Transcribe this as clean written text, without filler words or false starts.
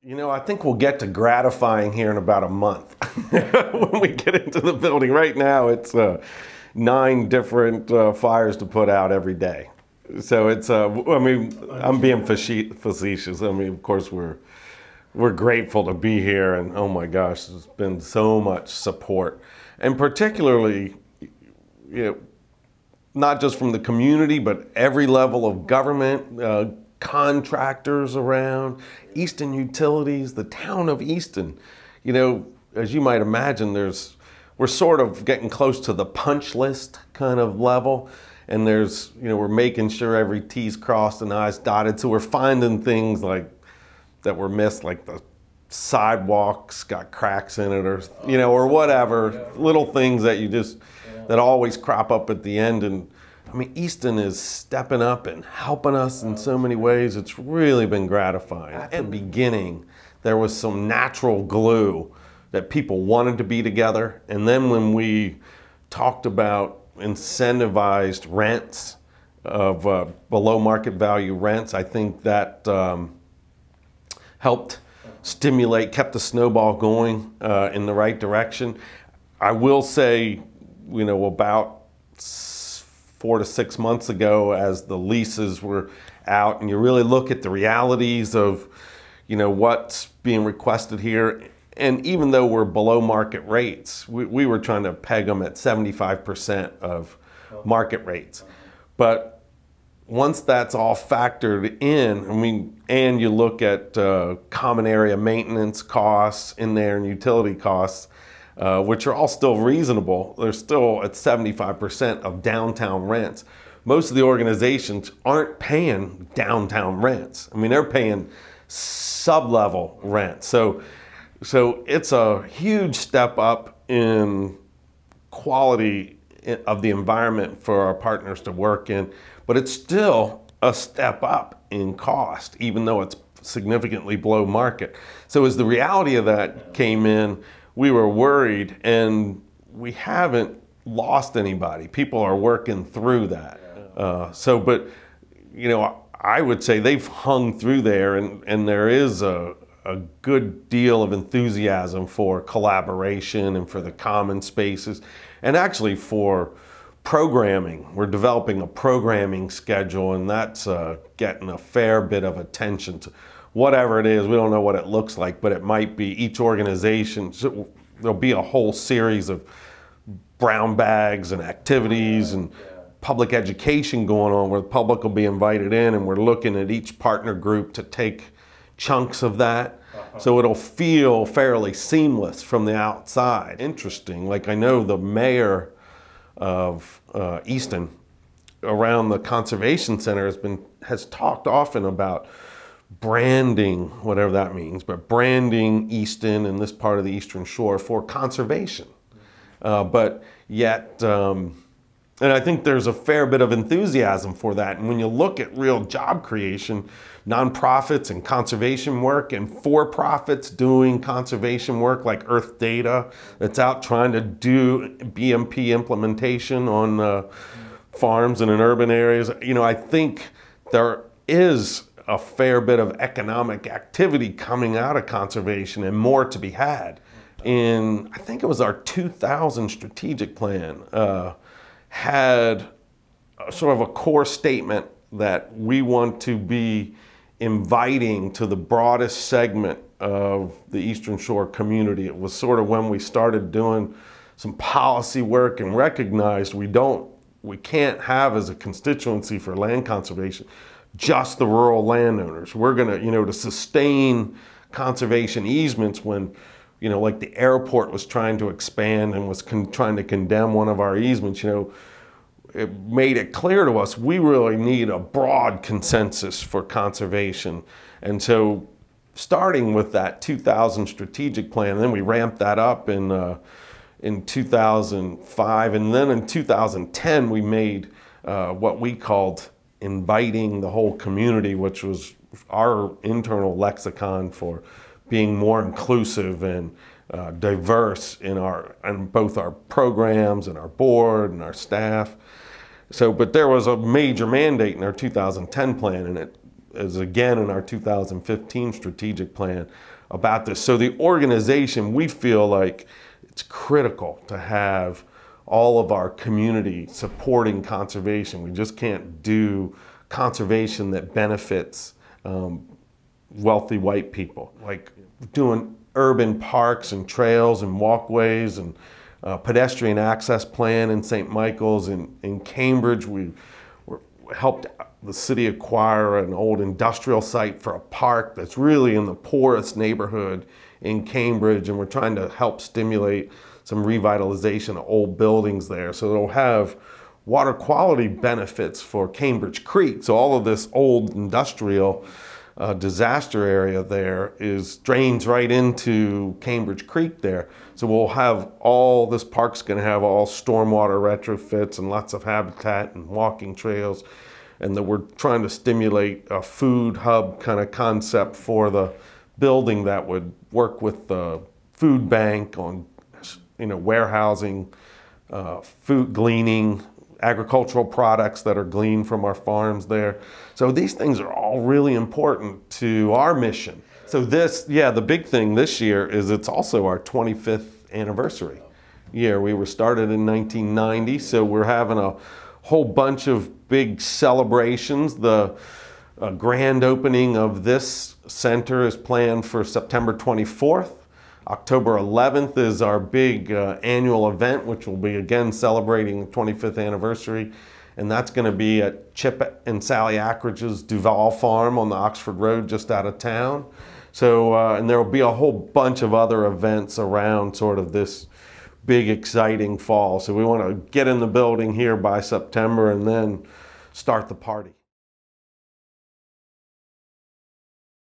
You know, I think we'll get to gratifying here in about a month when we get into the building. Right now, it's 9 different fires to put out every day. So it's, I mean, I'm being facetious. I mean, of course, we're grateful to be here, and oh my gosh, there's been so much support, and particularly, you know, not just from the community, but every level of government. Contractors around, Eastern Utilities, the town of Easton. You know, as you might imagine, we're sort of getting close to the punch list kind of level, and there's, you know, we're making sure every T's crossed and I's dotted, so we're finding things like that were missed, like the sidewalks got cracks in it, or, you know, or whatever, little things that you just, that always crop up at the end. And I mean, Easton is stepping up and helping us in so many ways. It's really been gratifying. At the beginning, there was some natural glue that people wanted to be together. And then when we talked about incentivized rents of below market value rents, I think that helped stimulate, kept the snowball going in the right direction. I will say, you know, about 4 to 6 months ago, as the leases were out and you really look at the realities of, you know, what's being requested here, and even though we're below market rates, we were trying to peg them at 75% of market rates. But once that's all factored in, I mean, and you look at common area maintenance costs in there and utility costs, which are all still reasonable. They're still at 75% of downtown rents. Most of the organizations aren't paying downtown rents. I mean, they're paying sub-level rent. So it's a huge step up in quality of the environment for our partners to work in, but it's still a step up in cost, even though it's significantly below market. So as the reality of that came in, we were worried, and we haven't lost anybody. People are working through that. But, you know, I would say they've hung through there, and there is a good deal of enthusiasm for collaboration and for the common spaces, and actually for programming. We're developing a programming schedule, and that's getting a fair bit of attention to whatever it is. We don't know what it looks like, but it might be each organization. So there'll be a whole series of brown bags and activities and public education going on where the public will be invited in, and we're looking at each partner group to take chunks of that. So it'll feel fairly seamless from the outside. Interesting, like I know the mayor of Easton around the Conservation Center has talked often about branding, whatever that means, but branding Easton and this part of the Eastern Shore for conservation. But yet, and I think there's a fair bit of enthusiasm for that. And when you look at real job creation, nonprofits and conservation work, and for-profits doing conservation work like Earth Data that's out trying to do BMP implementation on farms and in urban areas, you know, I think there is a fair bit of economic activity coming out of conservation, and more to be had. I think it was our 2000 strategic plan had sort of a core statement that we want to be inviting to the broadest segment of the Eastern Shore community. It was sort of when we started doing some policy work and recognized we can't have as a constituency for land conservation just the rural landowners. We're gonna, you know, to sustain conservation easements when, you know, like the airport was trying to expand and was trying to condemn one of our easements, you know, it made it clear to us we really need a broad consensus for conservation. And so starting with that 2000 strategic plan, then we ramped that up in 2005, and then in 2010 we made what we called inviting the whole community, which was our internal lexicon for being more inclusive and diverse in both our programs and our board and our staff. So, but there was a major mandate in our 2010 plan, and it is again in our 2015 strategic plan about this. So the organization, we feel like it's critical to have all of our community supporting conservation. We just can't do conservation that benefits wealthy white people, like doing urban parks and trails and walkways and pedestrian access plan in St. Michael's. In Cambridge, we helped the city acquire an old industrial site for a park that's really in the poorest neighborhood in Cambridge, and we're trying to help stimulate some revitalization of old buildings there. So it'll have water quality benefits for Cambridge Creek. So all of this old industrial disaster area there drains right into Cambridge Creek there. So we'll have this park's gonna have all stormwater retrofits and lots of habitat and walking trails. And that we're trying to stimulate a food hub kind of concept for the building that would work with the food bank on, warehousing, food gleaning, agricultural products that are gleaned from our farms there. So these things are all really important to our mission. So the big thing this year is it's also our 25th anniversary year. We were started in 1990, so we're having a whole bunch of big celebrations. The grand opening of this center is planned for September 24th. October 11th is our big annual event, which will be again celebrating the 25th anniversary. And that's going to be at Chip and Sally Ackridge's Duval Farm on the Oxford Road just out of town. So, and there will be a whole bunch of other events around sort of this big exciting fall. So we want to get in the building here by September and then start the party.